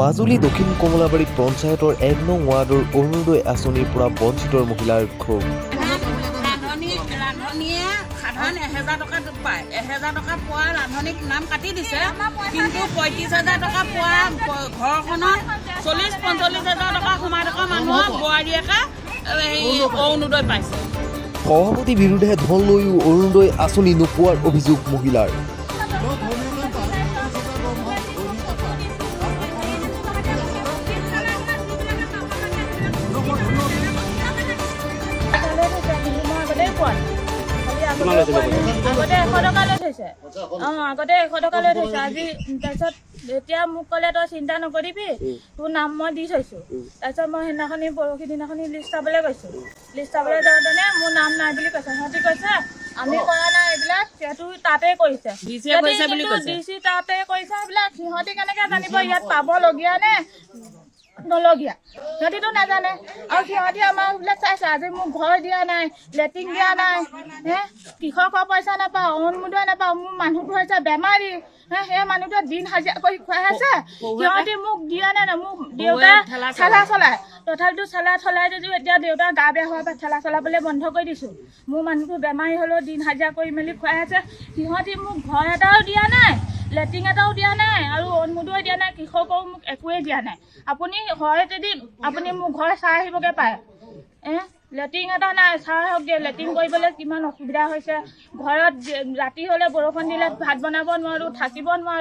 মাজুলী দক্ষিণ কমলাবাৰী পঞ্চায়তৰ ১ নং ৱাৰ্ডৰ অৰুণোদয় আঁচনিৰ পৰা বঞ্চিত মহিলাৰ ক্ষোভ। ৰান্ধনীয়ে সাধাৰণ ১,০০০ টকা পায়, ১,০০০ টকা পোৱা ৰান্ধনীক নাম কাটি দিছে, কিন্তু ৩৫,০০০ টকা পোৱা ঘৰখনত ৪০-৪৫,০০০ টকা সোমাই থকা মানুহৰ বোৱাৰীয়েকে অৰুণোদয় পাইছে। সভাপতিৰ বিৰুদ্ধে ধন লৈও অৰুণোদয় আঁচনি নোপোৱাৰ অভিযোগ মহিলাৰ। আগতে ১০০ টকা লৈ থৈছে আজি। তাৰপিছত এতিয়া মোক ক'লে তই চিন্তা নকৰিবি, তোৰ নাম মই দি থৈছো। তাৰপিছত মই সেইদিনাখনি পৰহি দিনাখনি লিষ্ট চাবলৈ গৈছো। লিষ্ট চাবলৈ যাওঁতেনে মোৰ নাম নাই বুলি কৈছে। সিহঁতি কৈছে আমি কৰা নাই, এইবিলাক সেইটো তাতে কৰিছে, ডিচি তাতে কৰিছে। এইবিলাক সিহঁতি কেনেকে জানিব ইয়াত পাবলগীয়া নে নলগীয়া? সিহঁতিতো নাজানে। আৰু সিহঁতি আমাৰ এইবিলাক চাইছে। আজি মোক ঘৰ দিয়া নাই, লেট্ৰিন দিয়া নাই, কৃষকৰ পইচা নাপাওঁ, অৰুণোদয় নাপাওঁ। মোৰ মানুহটো হৈছে বেমাৰী, সেই মানুহটোৱে দিন হাজিৰা কৰি খুৱাই আছে। সিহঁতি মোক দিয়া নাই, মোক দেউতাই ঠেলা চলায়। তথাপিতো চলাই যদিও এতিয়া দেউতাৰ গা বেয়া হোৱাৰ পৰা ঠেলা চলাবলৈ বন্ধ কৰি দিছোঁ। মোৰ মানুহটো বেমাৰী হ'লেও দিন হাজিৰা কৰি মেলি খুৱাই আছে। সিহঁতি মোক ঘৰ এটাও দিয়া নাই, লেট্ৰিন এটাও দিয়া নাই, আৰু অৰুণোদয় দিয়া নাই, কৃষকও মোক একোৱেই দিয়া নাই। আপুনি হয় যদি আপুনি মোক ঘৰ চাই আহিবগৈ পাৰে। লেট্ৰিন এটা নাই, চাই আহকগৈ। লেট্ৰিন কৰিবলৈ কিমান অসুবিধা হৈছে। ঘৰত ৰাতি হ'লে বৰষুণ দিলে ভাত বনাব নোৱাৰোঁ, থাকিব নোৱাৰোঁ।